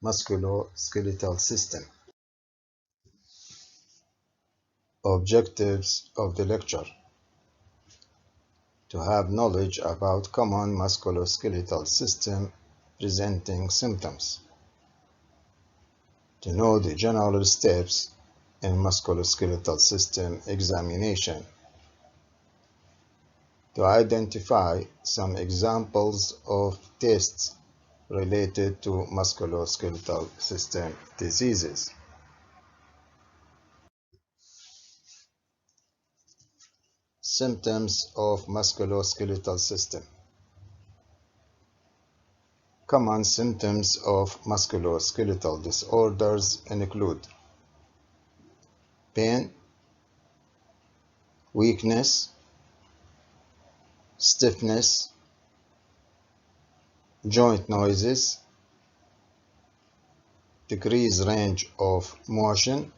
Musculoskeletal system. Objectives of the lecture: to have knowledge about common musculoskeletal system presenting symptoms, to know the general steps in musculoskeletal system examination, to identify some examples of tests related to musculoskeletal system diseases. Symptoms of musculoskeletal system. Common symptoms of musculoskeletal disorders include pain, weakness, stiffness, joint noises, decreased range of motion.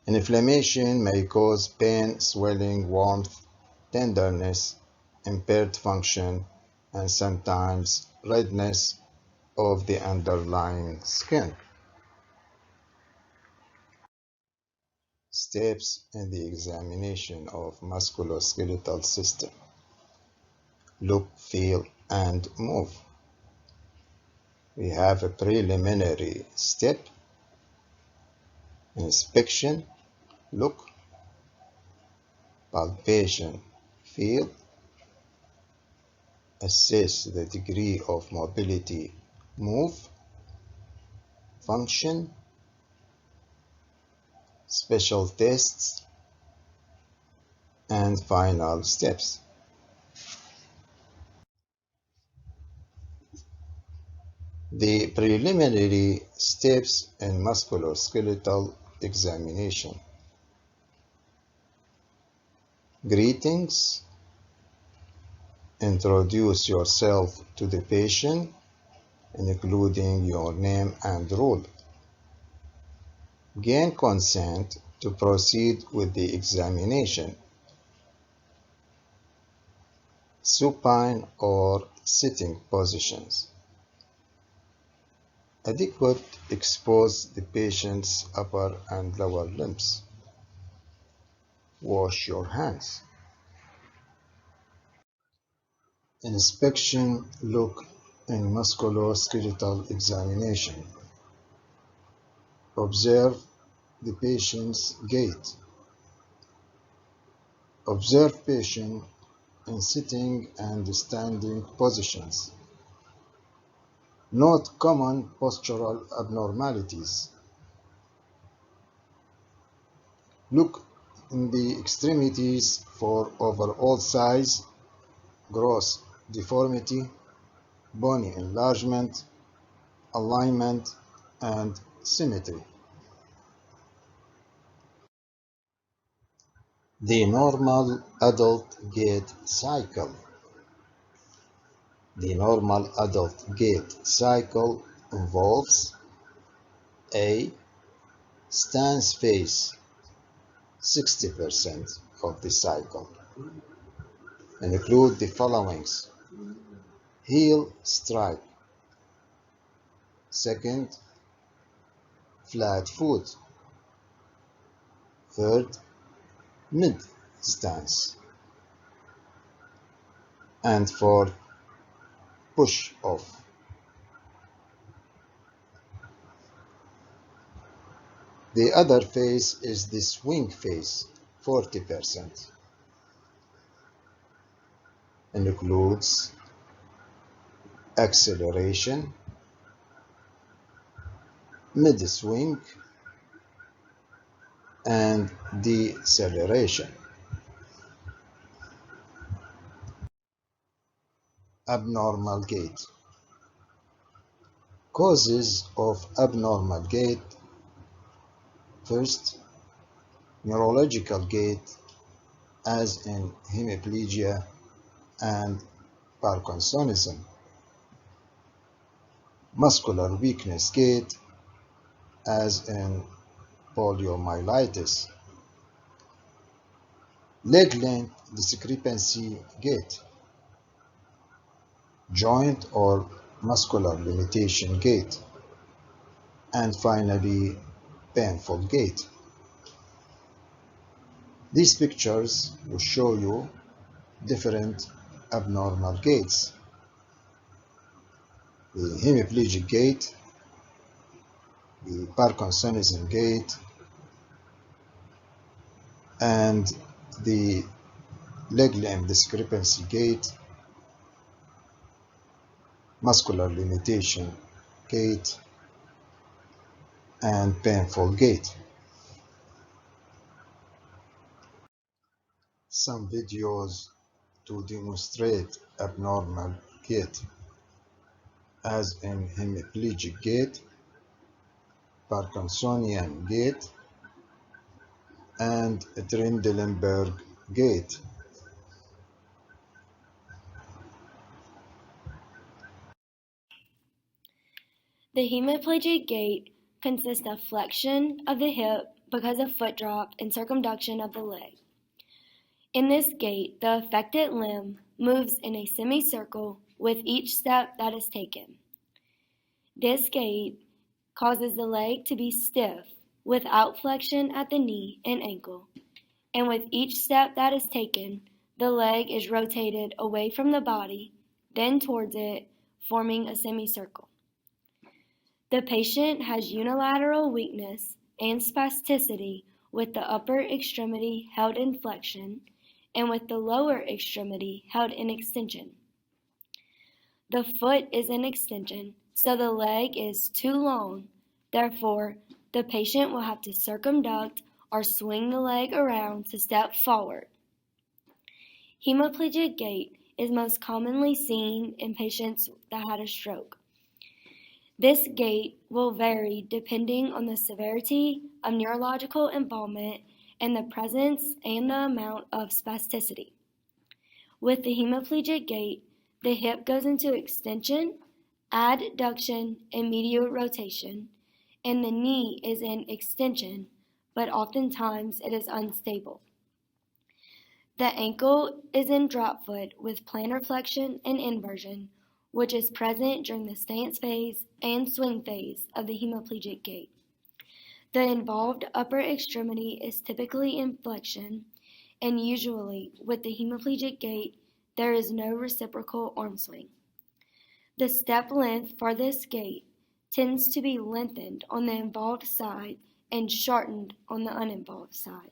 Inflammation may cause pain, swelling, warmth, tenderness, impaired function, and sometimes redness of the underlying skin. Steps in the examination of musculoskeletal system. Look, feel, and move. We have a preliminary step: inspection, look, palpation, feel, assess the degree of mobility, move, function, special tests, and final steps. The preliminary steps in musculoskeletal examination. Greetings. Introduce yourself to the patient, including your name and role. Gain consent to proceed with the examination. Supine or sitting positions. Adequate expose the patient's upper and lower limbs. Wash your hands. Inspection, look, in musculoskeletal examination. Observe the patient's gait. Observe patient in sitting and standing positions. Note common postural abnormalities. Look in the extremities for overall size, gross deformity, bony enlargement, alignment, and symmetry. The normal adult gait cycle. The normal adult gait cycle involves: A. Stance phase, 60% of the cycle. Include the followings: heel strike. Second, flat foot. Third, mid stance. And fourth, push off. The other phase is the swing phase, 40%. Includes acceleration, mid swing, and deceleration. Abnormal gait. Causes of abnormal gait. First, neurological gait, as in hemiplegia and Parkinsonism. Muscular weakness gait, as in poliomyelitis. Leg length discrepancy gait. Joint or muscular limitation gait, and finally painful gait. These pictures will show you different abnormal gaits: the hemiplegic gait, the Parkinsonism gait, and the leg limb discrepancy gait, muscular limitation gait, and painful gait. Some videos to demonstrate abnormal gait, as in hemiplegic gait, Parkinsonian gait, and Trendelenburg gait. The hemiplegic gait consists of flexion of the hip because of foot drop and circumduction of the leg. In this gait, the affected limb moves in a semicircle with each step that is taken. This gait causes the leg to be stiff without flexion at the knee and ankle, and with each step that is taken, the leg is rotated away from the body, then towards it, forming a semicircle. The patient has unilateral weakness and spasticity with the upper extremity held in flexion and with the lower extremity held in extension. The foot is in extension, so the leg is too long. Therefore, the patient will have to circumduct or swing the leg around to step forward. Hemiplegic gait is most commonly seen in patients that had a stroke. This gait will vary depending on the severity of neurological involvement and the presence and the amount of spasticity. With the hemiplegic gait, the hip goes into extension, adduction, and medial rotation, and the knee is in extension, but oftentimes it is unstable. The ankle is in drop foot with plantar flexion and inversion, which is present during the stance phase and swing phase of the hemiplegic gait. The involved upper extremity is typically in flexion, and usually with the hemiplegic gait, there is no reciprocal arm swing. The step length for this gait tends to be lengthened on the involved side and shortened on the uninvolved side.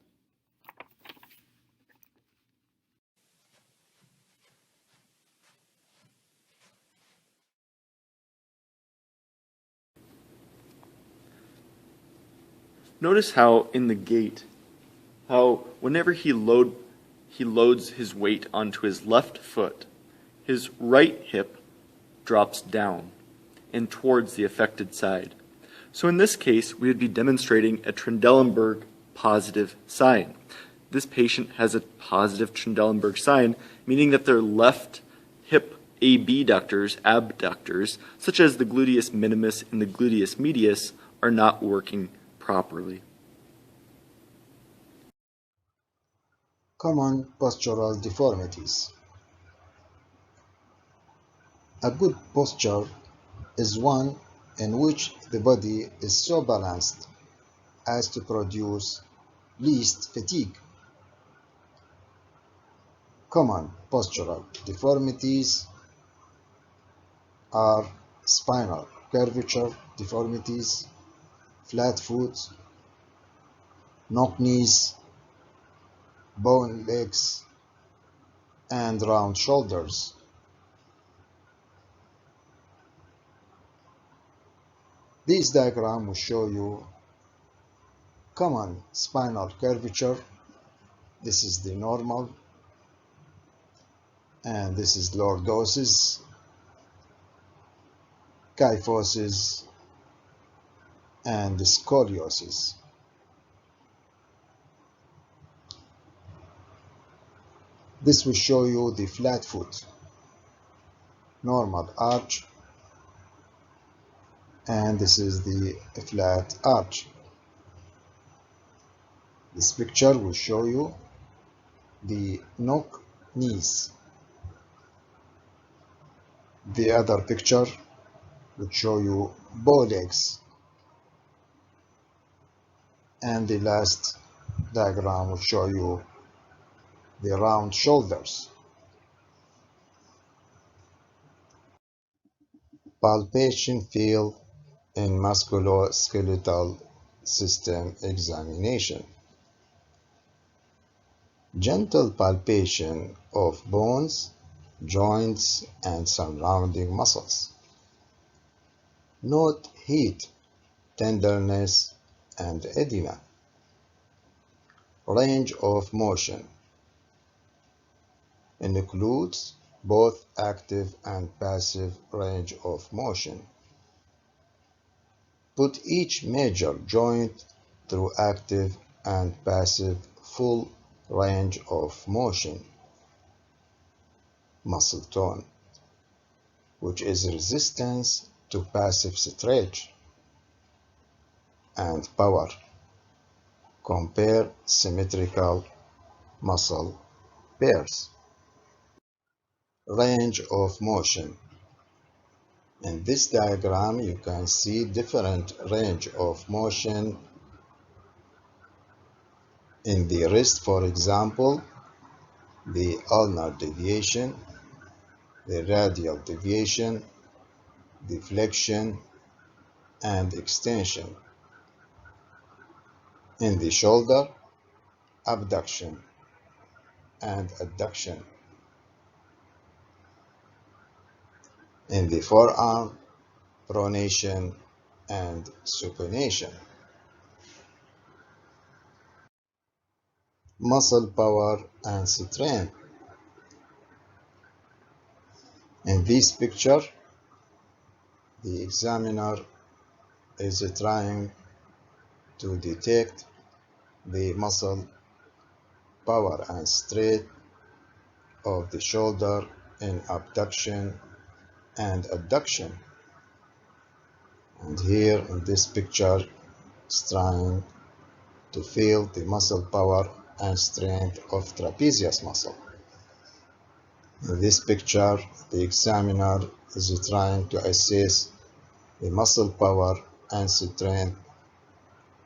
Notice how in the gait, how whenever he loads his weight onto his left foot, his right hip drops down and towards the affected side. So in this case, we would be demonstrating a Trendelenburg positive sign. This patient has a positive Trendelenburg sign, meaning that their left hip abductors, such as the gluteus minimus and the gluteus medius, are not working properly. Common postural deformities. A good posture is one in which the body is so balanced as to produce least fatigue. Common postural deformities are spinal curvature deformities, flat foot, knock knees, bone legs, and round shoulders. This diagram will show you common spinal curvature. This is the normal, and this is lordosis, kyphosis, and scoliosis. This will show you the flat foot, normal arch, and this is the flat arch. This picture will show you the knock knees. The other picture would show you bow legs, and the last diagram will show you the round shoulders. Palpation field in musculoskeletal system examination. Gentle palpation of bones, joints, and surrounding muscles. Note heat, tenderness, and edema. Range of motion includes both active and passive range of motion. Put each major joint through active and passive full range of motion. Muscle tone, which is resistance to passive stretch, and power. Compare symmetrical muscle pairs. Range of motion. In this diagram, you can see different range of motion in the wrist, for example, the ulnar deviation, the radial deviation, deflection, and extension. In the shoulder, abduction and adduction. In the forearm, pronation and supination. Muscle power and strength. In this picture, the examiner is trying to detect the muscle power and strength of the shoulder in abduction and adduction. And here in this picture, it's trying to feel the muscle power and strength of trapezius muscle. In this picture, the examiner is trying to assess the muscle power and strength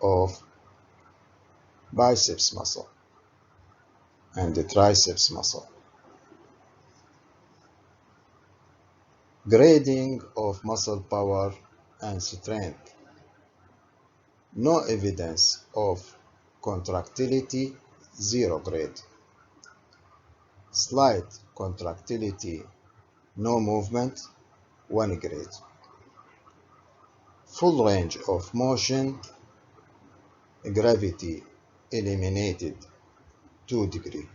of biceps muscle and the triceps muscle. Grading of muscle power and strength. No evidence of contractility, 0 grade. Slight contractility, no movement, 1 grade. Full range of motion, gravity eliminated, 2 degree.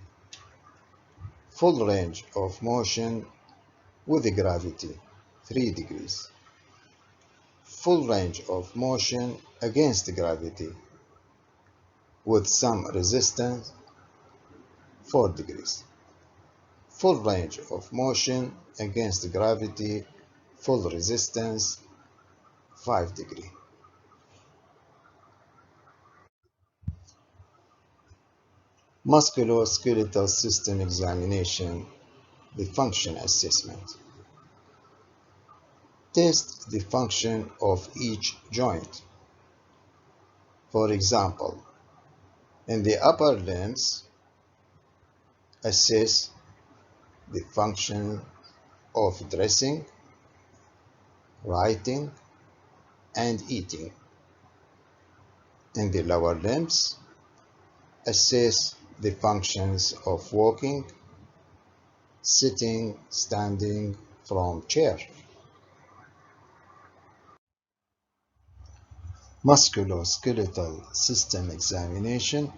Full range of motion with gravity, 3 degrees. Full range of motion against gravity with some resistance, 4 degrees. Full range of motion against gravity, full resistance, 5 degrees. Musculoskeletal system examination, the function assessment. Test the function of each joint. For example, in the upper limbs, assess the function of dressing, writing, and eating. In the lower limbs, assess the functions of walking, sitting, standing from chair. Musculoskeletal system examination,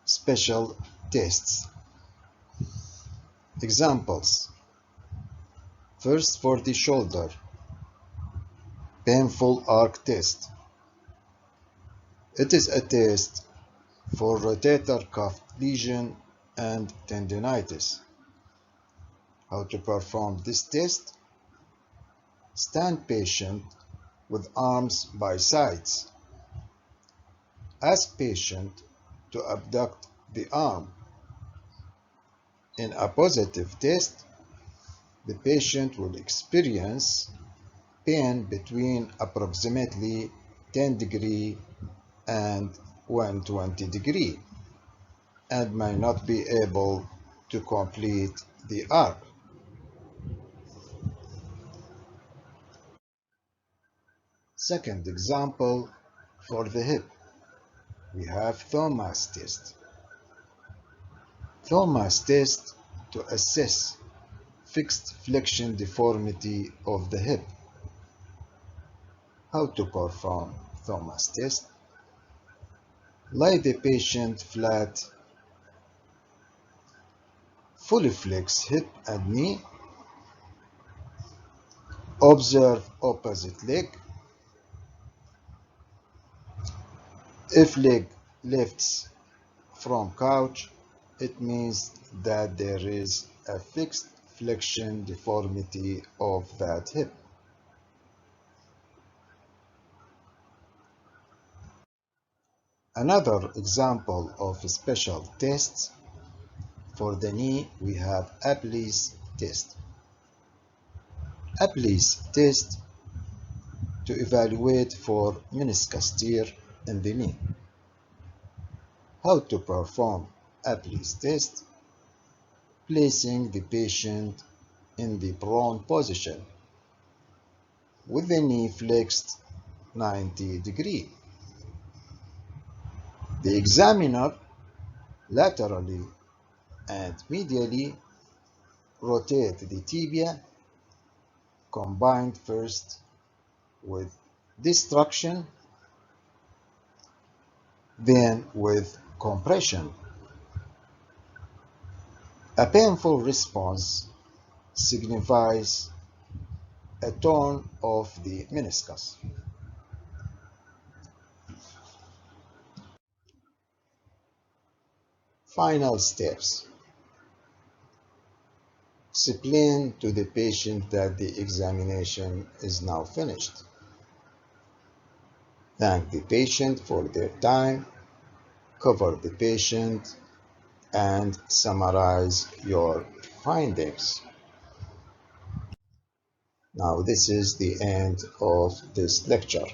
special tests. Examples. First, for the shoulder, painful arc test. It is a test for rotator cuff lesion and tendinitis. How to perform this test? Stand patient with arms by sides. Ask patient to abduct the arm. In a positive test, the patient will experience pain between approximately 10 degree and 120 degree and may not be able to complete the arc. Second example, for the hip, we have Thomas test. Thomas test to assess fixed flexion deformity of the hip. How to perform Thomas test? Lie the patient flat, fully flex hip and knee. Observe opposite leg. If leg lifts from couch, it means that there is a fixed flexion deformity of that hip. Another example of special tests, for the knee we have Apley's test. Apley's test to evaluate for meniscus tear in the knee. How to perform Apley's test? Placing the patient in the prone position with the knee flexed 90 degree. The examiner laterally and medially rotate the tibia, combined first with distraction, then with compression. A painful response signifies a tone of the meniscus. Final steps. Explain to the patient that the examination is now finished. Thank the patient for their time, cover the patient, and summarize your findings. Now, this is the end of this lecture.